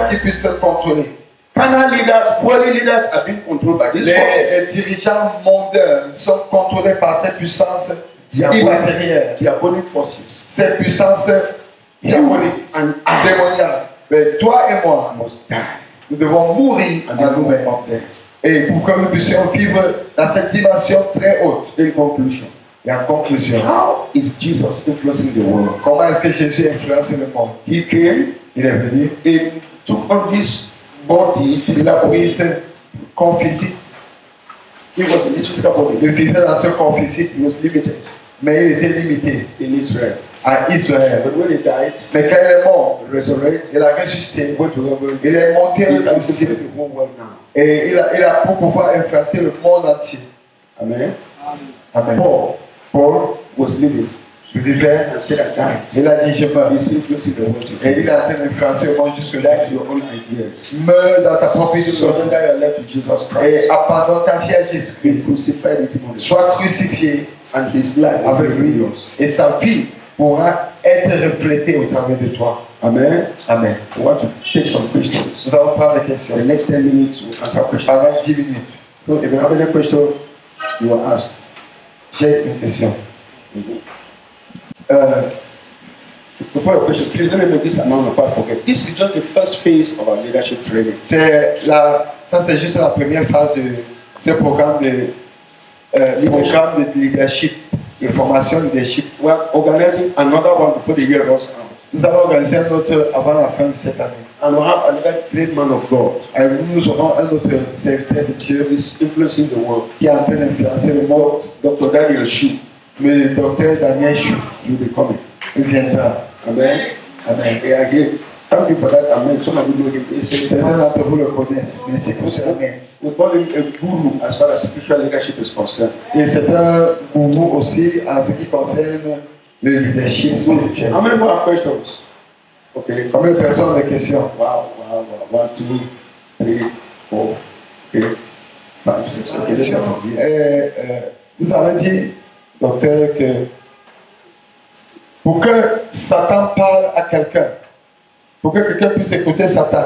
rien qui puisse te contrôler. Carnal leaders, worldly leaders are being controlled by this force. Les dirigeants mondains sont contrôlés par cette puissance immatérielle. Diabolic forces. Cette puissance diabolique, démoniaque. Mais toi et moi, nous devons mourir à nous-mêmes. Et pour que nous puissions vivre dans cette dimension très haute. In conclusion. Et en conclusion, How is Jesus influencing the world? comment est-ce que Jésus influence le monde? He came, Il est venu, he took on this body, il a pris ce corps physique, he was in this physical body. il vivait dans ce corps physique, He was limited mais il était limité in Israel. à Israël. But when he died, Mais quand il est mort, resurrected, il a ressuscité, went to heaven, il est monté he au can ciel the whole world now. et il a pour pouvoir influencer le monde entier. Amen. Amen. Paul was living Il vivait, and said, I died. il a dit je meurs. He's influencing the world Et today. il a en train d'influencer le monde jusque-là. Let your own ideas. Meurs dans ta propre idéologie Surrender your life to Jesus Christ. et abandonne ta vie à Be Jésus-Christ. crucified with him on the cross. Sois crucifié And his life avec will be lui yours. et sa vie pourra être reflétée au travers de toi. Amen. Amen. I want to take some questions. Nous allons prendre des questions. The next 10 minutes we'll answer questions. Pendant 10 minutes, So if you have any question, you will ask. j'ai une question. Before your question, please let me make this announcement before I forget. This is just the first phase of our leadership training. Ça c'est juste la première phase de ce programme de leadership, de formation leadership. We are organizing another one before the year runs out. Nous allons organiser un autre avant la fin de cette année. And we'll have another great man of God Et nous aurons un autre serviteur de Dieu who is influencing the world. qui est en train d'influencer le monde, Dr. Daniel Shu. le docteur Daniel Chou. You'll be coming. Il viendra. Amen. Amen. We are here. Thank you for that. Amen. Some of you know him. Certains d'entre vous le connaissent, mais c'est pour cela. We call him a guru as far as spiritual leadership is concerned. Et c'est un gourou aussi en ce qui concerne le leadership spirituel. How many more have questions? Okay. Combien de personnes ont des questions? Wow, wow, wow. 1, 2, 3, 4, okay. 5, 6. Okay, let's have a view. Vous avez dit, docteur, que pour que Satan parle à quelqu'un, pour que quelqu'un puisse écouter Satan,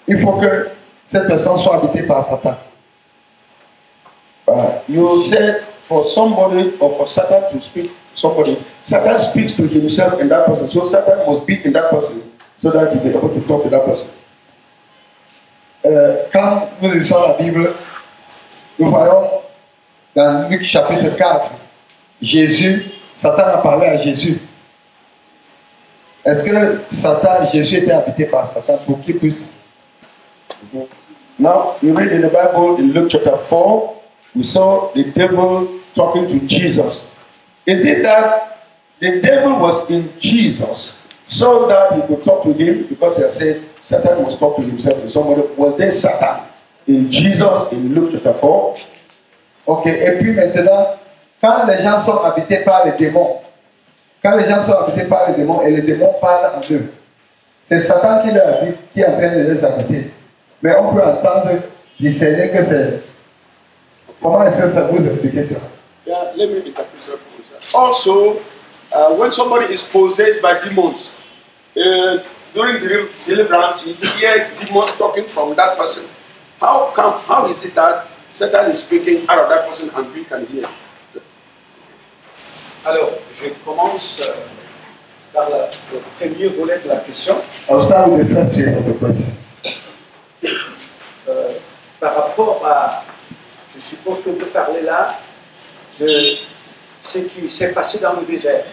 il faut que cette personne soit habitée par Satan. You said for somebody or for Satan to speak to somebody, Satan speaks to himself in that person. So Satan must be in that person so that you'll be able to talk to that person. Quand nous lisons la Bible, nous voyons dans Luc chapitre 4, Satan a parlé à Jésus. Est-ce que Jésus était habité par Satan pour qu'il puisse? Now, you read in the Bible in Luke chapter 4, we saw the devil talking to Jesus. Is it that the devil was in Jesus so that he could talk to him because he had said Satan must talk to himself to somebody? Was there Satan in Jesus in Luke chapter 4? Ok, et puis maintenant, quand les gens sont habités par les démons, et les démons parlent en eux, c'est Satan qui les habite, qui est en train de les habiter. Mais on peut entendre, discerner que c'est. Comment est-ce que ça vous expliquer ça? Yeah, let me interpret that. Also, when somebody is possessed by demons, during the deliverance, you hear demons talking from that person. How is it that Satan is speaking out of that person and we can hear? Alors, je commence par le premier volet de la question. I'll start with the first phase of the question. Par rapport à, je suppose que vous parlez là de ce qui s'est passé dans le désert.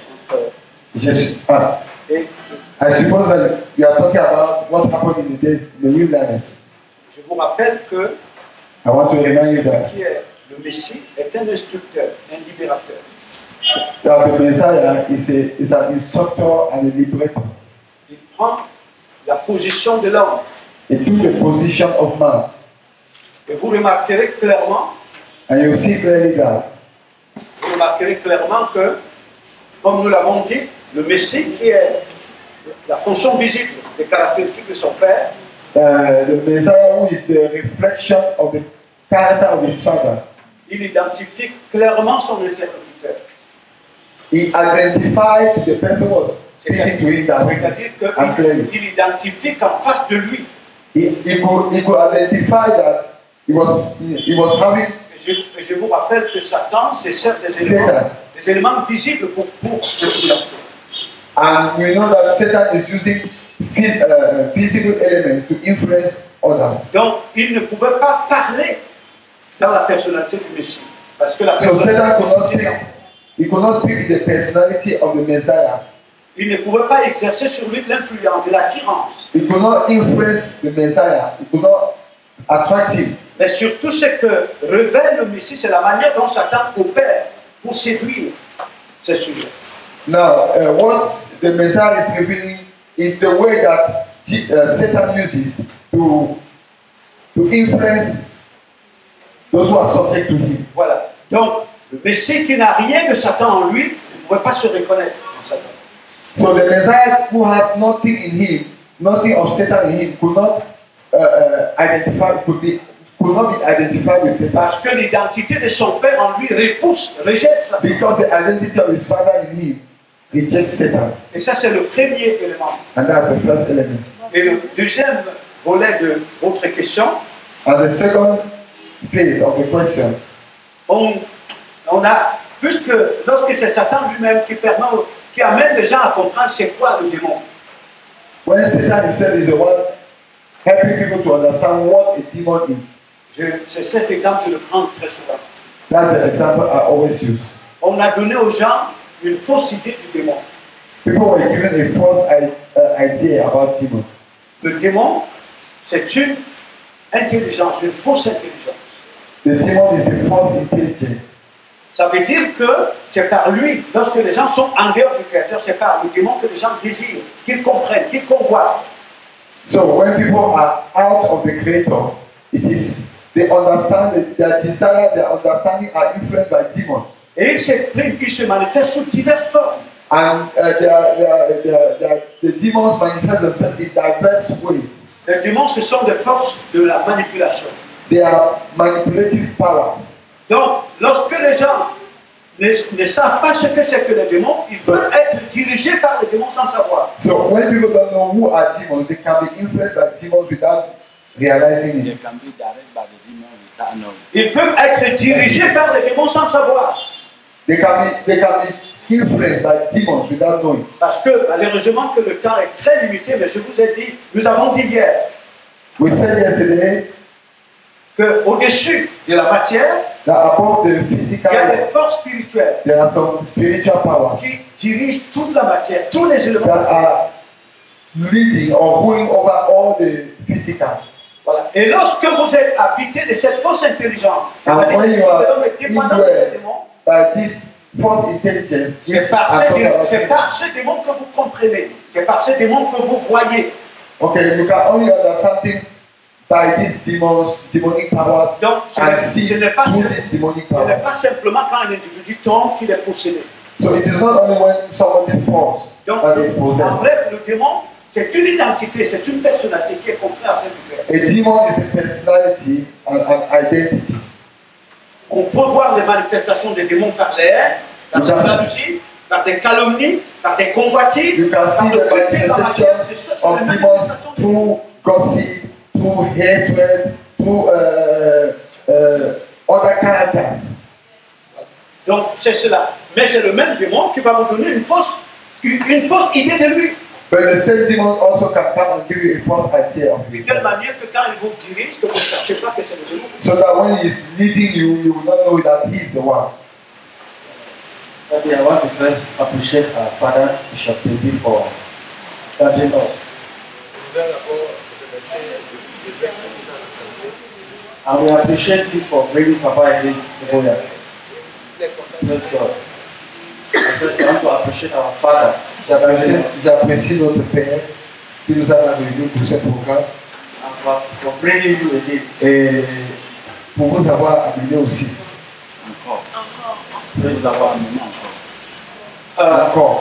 I suppose that you are talking about what happened in the wilderness. Je vous rappelle que I want to remind you that qui est le Messie est un instructeur, un libérateur. the Messiah is an instructor and a liberator. Il prend la position de l'homme. He took the position of man. Et vous remarquerez clairement, And you see clearly that que, comme nous l'avons dit, le Messie qui est la fonction visible des caractéristiques de son Père, the Messiah who is the reflection of the character of his father, il identifie clairement son interlocuteur. he identified the person was speaking to him directly and clearly. qu'il identifie qu'en face de lui, He could identify that he was having je vous rappelle que Satan, c'est certes des éléments visibles pour influencer. And we know that Satan is using physical elements to influence others. Donc, il ne pouvait pas parler dans la personnalité du Messie. Parce que la So Satan personnalité, could not speak the personality of the Messiah. il ne pouvait pas exercer sur lui de l'influence, de l'attirance. He could not influence the Messiah. He could not attract him. Mais surtout, ce que révèle le Messie, c'est la manière dont Satan opère pour séduire ses sujets. Now, what the Messiah is revealing is the way that Satan uses to influence those who are subject to him. Voilà. Donc, le Messie qui n'a rien de Satan en lui ne pouvait pas se reconnaître en Satan. So the Messiah who has nothing in him, nothing of Satan in him, could not be identified with Satan. Parce que l'identité de son père en lui rejette Satan. Because the identity of his father in him rejects Satan. Et ça, c'est le premier élément. And that's the first element. Et le deuxième volet de votre question, And the second phase of the question, on a, puisque lorsque c'est Satan lui-même qui amène les gens à comprendre c'est quoi le démon. when Satan himself is the one helping people to understand what a demon is. C'est cet exemple, je le prends très souvent. That's the example I always use. On a donné aux gens une fausse idée du démon. People were given a false idea about demon. Le démon, c'est une intelligence, une fausse intelligence. The demon is a false intelligence. Ça veut dire que c'est par lui, lorsque les gens sont en dehors du Créateur, c'est par le démon que les gens désirent, qu'ils comprennent, qu'ils convoitent. So when people are out of the Creator, it is they understand their desire, their understanding are influenced by demons. Et il s'exprime, il se manifeste sous diverses formes. And the demons manifest themselves in diverse ways. Les démons, ce sont des forces de la manipulation. They are manipulative powers. Donc, lorsque les gens ne savent pas ce que c'est que les démons, ils peuvent être dirigés par les démons sans savoir. So when people don't know who are demons, they can be influenced by demons without realizing They it. can be directed by the demon without knowing. Ils peuvent être dirigés par les démons sans savoir. They can be influenced by demons without knowing. Parce que, malheureusement, que le temps est très limité, mais je vous ai dit, nous avons dit hier, We said yesterday qu'au-dessus de la matière, that above the il physical, y a des forces spirituelles there are some spiritual powers qui dirigent toute la matière, tous les éléments. that are leading or ruling over all the physical. Voilà. Et lorsque vous êtes habité de cette fausse intelligence, And c'est-à-dire when que you vous are êtes dépendant des démons, by this false intelligence, c'est par ces démons que vous comprenez, c'est par ces démons que vous voyez. okay, you can only understand things by these demonic powers Donc, and see ce n'est pas, through these demonic ce n'est powers. pas simplement quand un individu tombe qu'il est possédé. So it is not only when somebody falls Donc, that is en possessed. bref, le démon, c'est une identité, c'est une personnalité qui est comprise à cette A demon is a personality and an identity. On peut voir les manifestations des démons par l'air, par des jalousies, par des calomnies, par des convoitises, You can par see le the côté de la matière. C'est ça, c'est of les demons manifestations des démons. through gossip, through hatred, through other characters. Donc, c'est cela. Mais c'est le même démon qui va vous donner une fausse idée de lui. But the same demon also can come and give you a false idea of De him. telle manière que quand il vous dirige, que vous ne sachez pas que c'est le démon. So that when he is leading you, you will not know that he is the one. Daddy, I want to first appreciate our father, Bishop Baby, for guiding us. And we appreciate him for bringing Papa in the Boya. Praise God. I want to appreciate our father. J'apprécie notre Père qui nous a réunis pour ce programme And for bringing you again. et pour vous avoir amené aussi. Encore. Praise the Lord. Encore.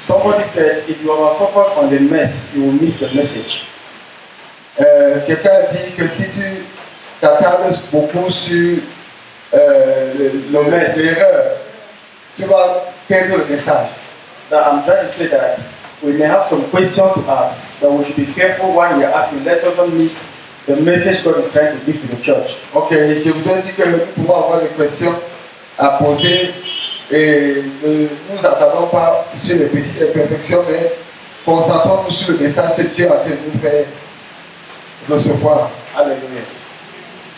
Somebody said, if you are focused on the mess, you will miss the message. Quelqu'un a dit que si tu t'attardes beaucoup sur l'erreur, tu vas perdre le message. Now I'm trying to say that we may have some questions to ask, but we should be careful when we are asking. Let us not miss the message God is trying to give to the church. Ok, je voudrais dire que nous pouvons avoir des questions à poser et ne nous attardons pas sur les petites imperfections, mais concentrons-nous sur le message que Dieu a fait nous faire recevoir. Hallelujah.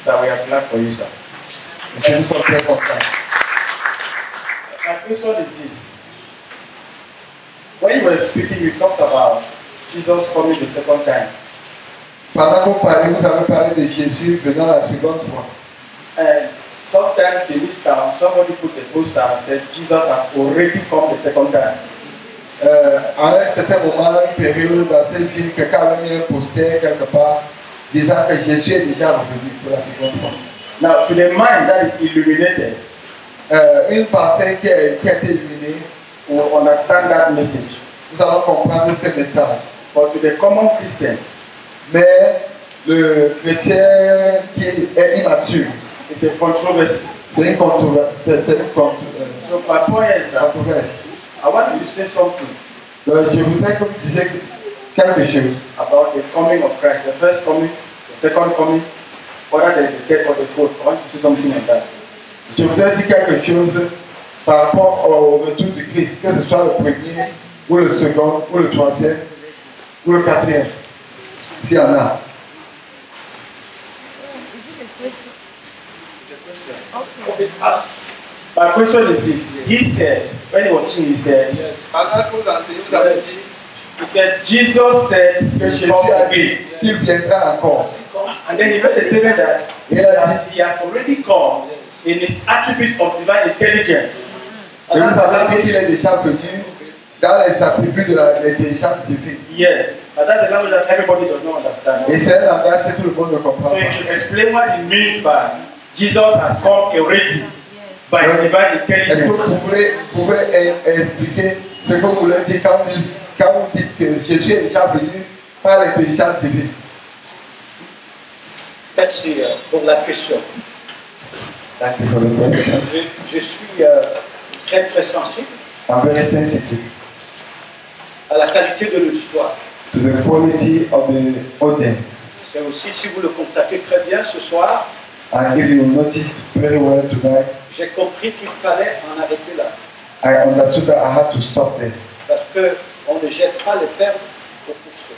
So we are glad for you, sir. Parce que nous sommes très contents. My question is this. When you were speaking, you talked about Jesus coming the second time. Pendant que vous parlez, vous avez parlé de Jésus venant la seconde fois. And sometimes in this town, somebody put a poster and said Jesus has already come the second time. À un certain moment, une période dans cette ville, quelqu'un a mis un poster quelque part disant que Jésus est déjà revenu pour la seconde fois. Now, to the mind that is illuminated, Une pensée qui a été illuminée, will understand that message. nous allons comprendre ce message. But to the common Christian, Mais le chrétien qui est immature, it's a controversy. c'est une controverse. So my point is that I want you to say something Donc, je voudrais que vous disiez quelque chose about the coming of Christ, the first coming, the second coming, whether there is a third or the fourth. I want you to say something like that. Je voudrais dire quelque chose par rapport au retour du Christ, que ce soit le premier, ou le second, ou le troisième, ou le quatrième, s'il y en a. Okay, ask. My question is this. He said, when he was teaching, he said, Jesus said, Que Jésus come a dit again. qu'il viendra encore. And then he made a statement that he has already come in his attributes of divine intelligence. Et And vous that's the savez qu'il language, est déjà venu dans les attributs de l'intelligence divine. yes, but that's the language that everybody does not understand. Et c'est un langage que tout le monde ne comprend So pas. you should explain what it means by Jesus has come already by divine Est-ce que intelligence. vous pouvez expliquer ce que vous voulez dire quand vous dites que Jésus est déjà venu par l'intelligence divine? Merci pour la question. Thank you for the question. Je suis très sensible I'm very sensitive à la qualité de l'auditoire. to the quality of the audience. C'est aussi, si vous le constatez très bien ce soir, And if you notice very well tonight, j'ai compris qu'il fallait en arrêter là. I understood that I had to stop there. Parce qu'on ne jette pas les perles au pourceau.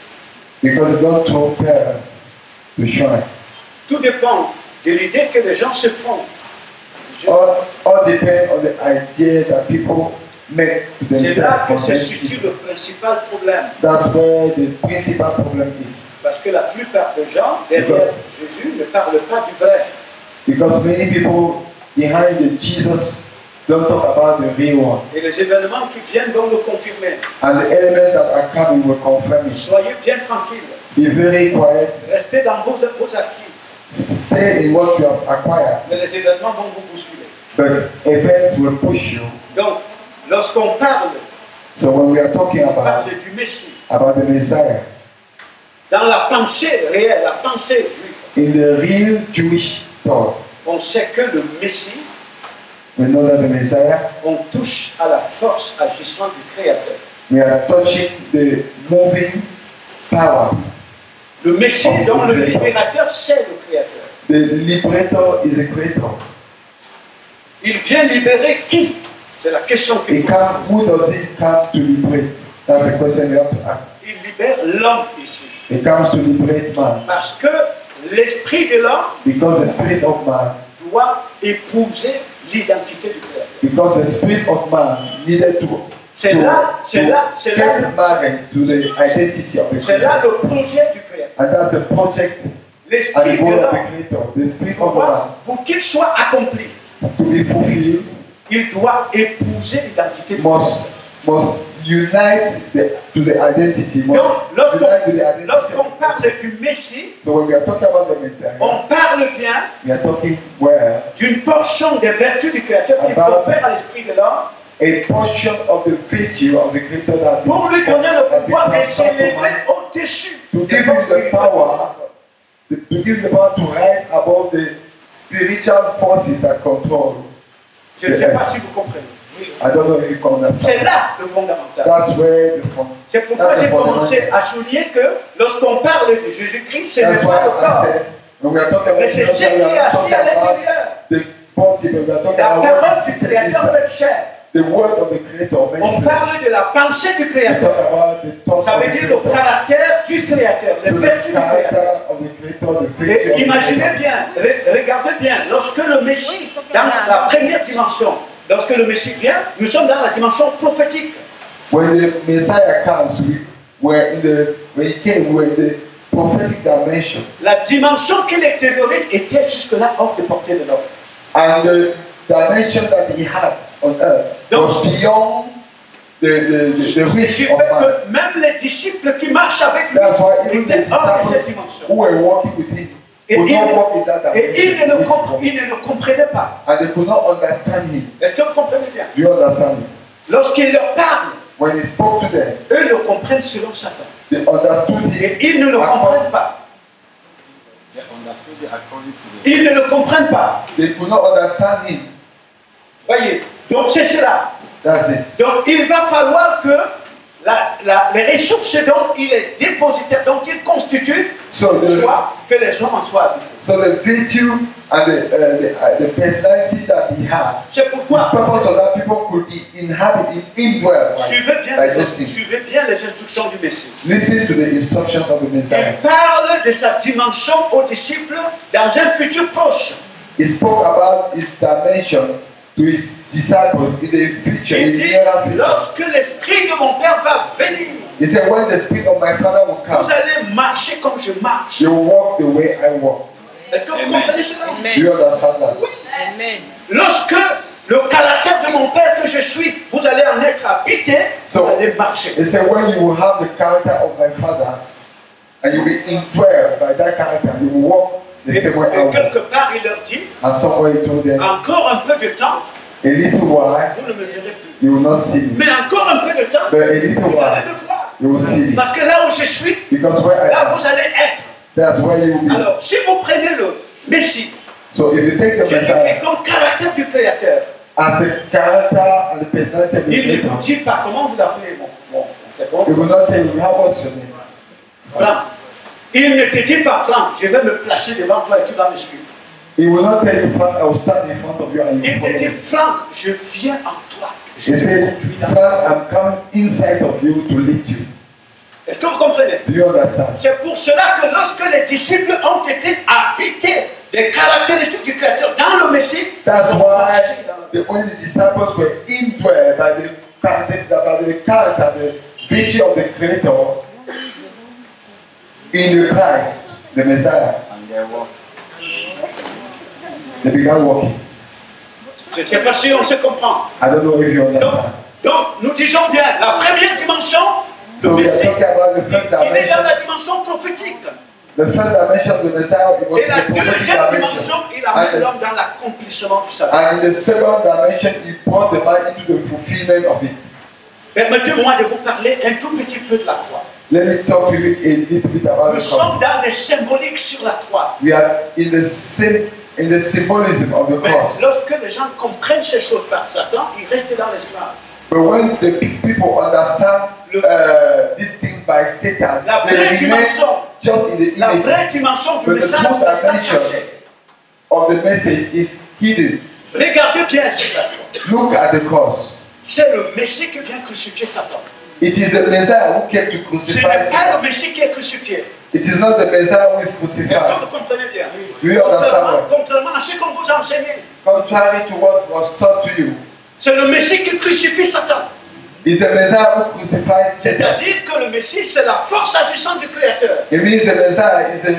Because don't throw pearls to shine. Tout dépend de l'idée que les gens se font. All depends on the idea that people make to C'est là que se themselves. situe le principal problème. That's where the principal problem is. Parce que la plupart des gens, derrière Jésus, ne parlent pas du vrai. Because many people behind the Jesus don't talk about the real one. Et les événements qui viennent vont le confirmer. And the elements that are coming will confirm it. Soyez bien tranquilles. Be very quiet. Restez dans vos acquis. Stay in what you have acquired. Mais les événements vont vous bousculer. But events will push you. Donc, lorsqu'on parle, So when we are talking on parle about du Messie, the Messiah, dans la pensée réelle, la pensée juive, in the real Jewish thought, on sait que le Messie, we know that the Messiah, on touche à la force agissante du Créateur. we are touching the moving power. Le Messie, dont le libérateur, c'est le Créateur. The liberator is the creator. Il vient libérer qui? C'est la question qu'il He faut. come, who does he come to liberate? That's the question you have to ask. Il libère l'homme ici. He comes to liberate man. Parce que l'esprit de l'homme Because the spirit of man, doit épouser l'identité du Créateur. because the spirit of man needed to C'est là, get married to the identity of the c'est là creator. le projet du Créateur. And that's the project and L'esprit the de goal of the l'homme, creator. The spirit of the man, pour qu'il soit accompli, to be fulfilled, il doit épouser l'identité du must unite to the identity. Must Donc, unite to the identity. lorsqu'on parle du Messie, So when we are talking about the Messiah, on parle bien we are talking where d'une portion des vertus du Créateur qui confère à l'esprit de l'homme a portion of the virtue of the creator that pour lui donner le has been pouvoir de transferred to s'élever man, au-dessus to des give forces him the spirituelles. power, to give the power to rise above the spiritual forces that control. Je ne sais pas si vous comprenez. I don't know if you understand. C'est là le fondamental. That's where the fun. C'est pourquoi j'ai commencé à souligner que lorsqu'on parle de Jésus-Christ, ce n'est That's pas le why I corps. said, when we are talking about Mais c'est ce qui est assis à l'intérieur. the body, when we are talking La about parole du Créateur fait chair. the word of the Creator. On parle de la pensée du We Créateur. talk about the thoughts Ça of veut the dire le Creator. caractère du Créateur, les The vertus du Créateur. character of the Creator, the virtue Et of the imaginez Creator. bien, regardez bien, lorsque le Messie, dans la première dimension, lorsque le Messie vient, nous sommes dans la dimension prophétique. When the Messiah comes, when he came, we were in the prophetic dimension. La dimension qu'il extériorise était jusque-là hors de portée de l'homme. And the dimension that he had on earth was beyond the Ce qui reach fait of man. que même les disciples qui marchent avec lui That's why even étaient the hors de cette disciples dimension. who were walking with him Et could not walk in that ils ne dimension. le comprenaient pas. And they could not understand him. Est-ce que vous comprenez bien? Do you understand it? Lorsqu'il leur parle, When he spoke to them, eux le comprennent selon Satan. they understood him. Et ils ne le comprennent pas. Ils ne le comprennent pas. They could not understand him. Voyez, donc c'est cela. That's it. Donc il va falloir que les ressources dont il est dépositaire, dont il constitue, So the, soit que les hommes en soient habités. so the virtue and the personality that he had, C'est the pourquoi purpose of that people could be inhabited, indwell suivez bien les instructions du Messie. Listen to the instructions of the Messiah. Il parle de sa dimension aux disciples dans un futur proche. He spoke about his dimension to his disciples in the future, in Il the dit, near future. lorsque l'Esprit de mon Père va venir, He said, when the spirit of my Father will come, vous allez marcher comme je marche. you will walk the way I walk. Est-ce que vous comprenez cela? Do you understand that? Amen. Lorsque le caractère de mon Père que je suis, vous allez en être habité, So, vous allez marcher. he said, when you will have the character of my Father, and you will be indwelled by that character, you will walk the Et, same way I et walk. quelque part, il leur dit, And somewhere he told them, encore un peu de temps, a little while, vous ne me verrez plus. you will not see me. Mais encore un peu de temps, But a little vous allez while, me voir. you will see me. Parce que là où je suis, Because where I là am, vous allez être. that's where you will be. Alors, si vous prenez le Messie, So if you take the Jésus Messiah est comme caractère du Créateur, as the character and the personality of the il ne vous Creator, dit pas comment vous appelez mon he will not tell you how what's your name. Franck. Il ne te dit pas, Franck, je vais me placer devant toi et tu vas me suivre. He will not tell you, Frank, I will stand in front of you and you Il will te dit, follow. Franck, je viens en toi. Je He te said, conduis là. Frank, I'm coming inside of you to lead you. Est-ce que vous comprenez? Do you understand? C'est pour cela que lorsque les disciples ont été habités des caractéristiques du Créateur dans le Messie, That's ils ont why marché dans le when the disciples were indwelled by the character, the virtue of the Creator in the Christ, the Messiah, they began walking. Je ne sais pas si on se comprend. I don't know if you understand. Donc, nous disons bien, la première dimension, So le we are Messie, talking about the first il est dans dimension. la dimension prophétique. The first dimension of the Messiah, it was Et la the prophetic deuxième dimension. dimension, il amène l'homme dans l'accomplissement du salut. And in the second dimension, he brought the man into the fulfillment of it. Permettez-moi de vous parler un tout petit peu de la croix. Let me talk to you a little bit about Nous the sommes cross. dans des symboliques sur la croix. We are in the symbolism of the Mais cross. lorsque les gens comprennent ces choses par Satan, ils restent dans les images. But when the people understand these things by Satan, La they vraie remain dimension, just in the la image. vraie dimension du But the message true est dimension cachée. of the message is hidden. Regardez bien sur la croix. Look at the cross. C'est le Messie qui vient crucifier Satan. It is the Messiah who came to Ce crucify n'est pas Satan. le Messie qui est crucifié. It is not the Messiah who is Est-ce que crucified. vous comprenez bien? Do you understand? Contrairement à ce qu'on vous a enseigné, Contrary to what was taught to you, c'est le Messie qui crucifie Satan. it's the Messiah who crucifies Satan. C'est-à-dire que le Messie, c'est la force agissante du Créateur. It means the Messiah is the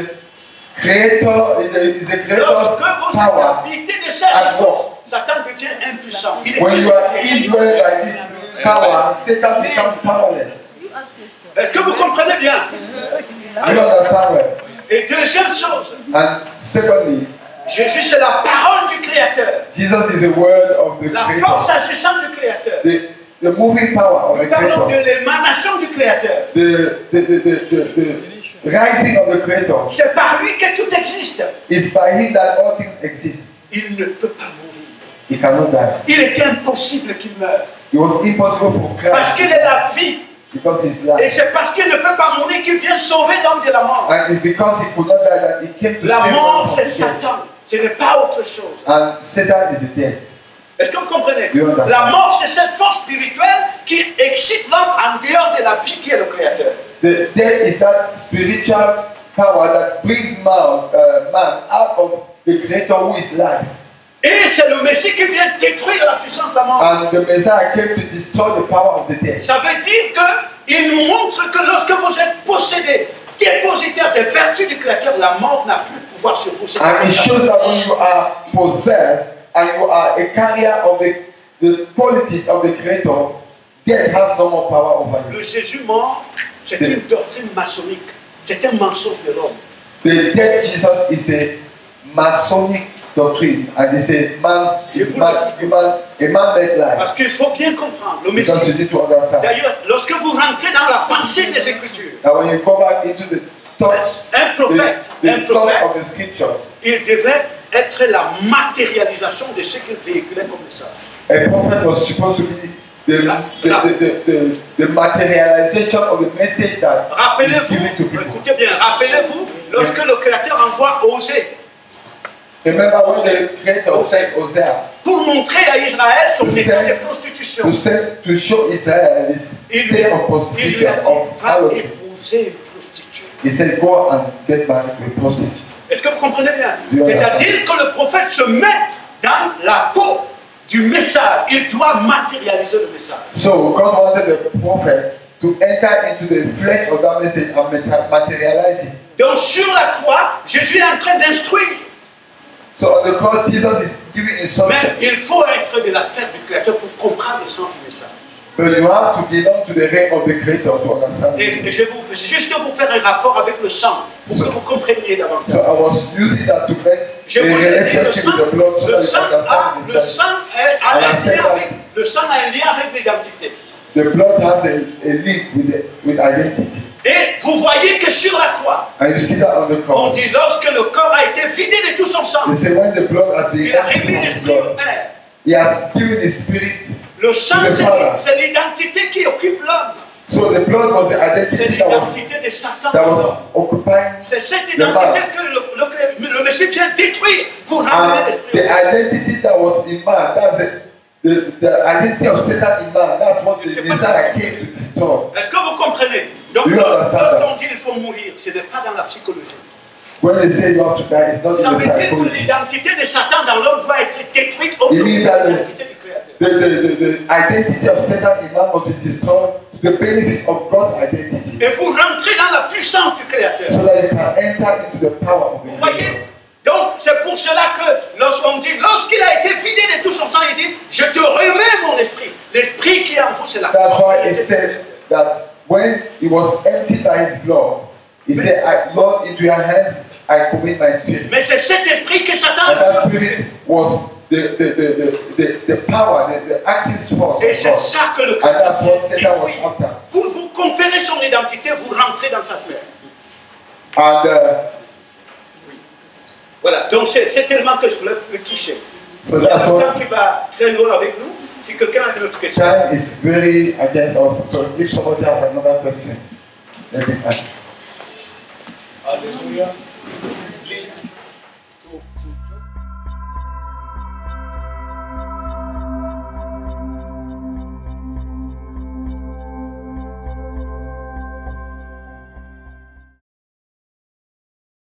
creator, is the creator's Lorsque vous êtes power. habité de cette at force, work. Satan devient impuissant. Il est When you are crucifié. indwelled by this power, Satan becomes powerless. Est-ce que vous comprenez bien? Do you understand well? Et deuxième chose, And secondly, Jésus, c'est la parole du Créateur. Jesus is the word of the La force creator. agissante du Créateur. The moving power of the Nous parlons de creator. l'émanation du Créateur. The rising of the creator C'est par lui que tout existe. is by him that all things exist. Il ne peut pas mourir. He cannot die. Il était impossible qu'il meure. It was impossible for Parce Christ qu'il est la vie. because he's Et life. c'est parce qu'il ne peut pas mourir qu'il vient sauver l'homme de la mort. And it's because he could not die that he came to La save mort, us c'est from death. Satan. Ce n'est pas autre chose. And Satan is the death. Est-ce que vous comprenez? Oui, on a- La mort, c'est cette force spirituelle qui excite l'homme en dehors de la vie qui est le Créateur. The death is that spiritual power that brings man out of the Creator who is life. Et c'est le Messie qui vient détruire la puissance de la mort. And the Messiah came to destroy the power of the death. Ça veut dire qu'il nous montre que lorsque vous êtes possédé, dépositaire des vertus du Créateur, la mort n'a plus de pouvoir sur vous. C'est And it shows that when you are possessed and you are a carrier of the qualities of the Creator, death has no more power over you. Le Jésus mort, c'est une doctrine maçonnique. C'est un mensonge de l'homme. The dead Jesus is a Masonic doctrine and it's a man-made life. Parce qu'il faut bien comprendre, le Messie. Because you need to understand. D'ailleurs, lorsque vous rentrez dans la pensée des Écritures, Now when you go back into the thoughts, un prophète, the thought of the scripture, il devait être la matérialisation de ce qu'il véhiculait comme message. a prophet was supposed to be the materialization of the message that is given to Rappelez-vous, people. écoutez bien, rappelez-vous, lorsque le Créateur envoie Osée Remember when the Creator sent Hosea pour montrer à Israël son To état say- de prostitution, to show Israel his il lui state of a prostitution, dit, of va harlotry. épouser une prostituée. He said, go and get married to a prostitute. Est-ce que vous comprenez bien? Oui, oui. C'est-à-dire que le prophète se met dans la peau du message. Il doit matérialiser le message. So God wanted the prophet to enter into the flesh of that message and materialize it. Donc sur la croix, Jésus est en train d'instruire. So on the cross, Jesus is giving Mais instruction. il faut être de la sphère du Créateur pour comprendre le sens du message. But you have to belong to the realm of the Creator to understand Et it. je vais juste vous faire un rapport avec le sang pour que vous compreniez So davantage. I was using that to make Je a vous ai dit, le relationship sang, with the blood so le that you sang understand le the sang a un lien avec, le sang a un lien avec l'identité. The blood has a link with identity. Et vous voyez que sur la croix, And you see that on the on cross. dit lorsque le corps a été vidé de tout son sang, They say when the blood has been il a remis emptied of l'esprit au blood, Père. He has given His Spirit. Le sang, to the Father. c'est l'identité qui occupe l'homme. So the blood was the C'est identity that l'identité de Satan. was occupying, C'est cette the identité man. que le Messie vient détruire pour and ramener l'esprit au the Père. identity that was in man. That's the identity of Satan in man. That's what the Messiah came to destroy. Est-ce que vous comprenez? Donc, Oui, on va ça. lorsqu'on dit qu'il faut mourir, ce n'est pas dans la psychologie. When they say you have to die, it's not Ça in veut the dire que psychology. l'identité de Satan dans l'homme doit être détruite au It profit means de that l'identité du Créateur. the identity of Satan in man was to destroy the benefit of God's identity, Et vous rentrez dans la puissance du Créateur. so that you can enter into the power of Vous the voyez? Creator. Donc, c'est pour cela que lorsqu'on dit, lorsqu'il a été vidé de tout son sang, il dit, je te remets mon esprit. L'esprit qui est en vous, c'est la That's why propriété it de said that when he was emptied by his blood, he said, Lord, into your hands I commit my spirit. Mais c'est cet esprit que Satan And a. that spirit was the power, the active force Et of c'est God. ça que le And that's what Créateur Satan was détruit. after. Pour vous conférer son identité, vous rentrez dans sa sphère. And Voilà, donc c'est tellement que je voulais me toucher. so Il y a that's un what temps qui va très loin avec nous. Si quelqu'un a une autre question. time is very against us. So if somebody has another question, let me ask. Alléluia.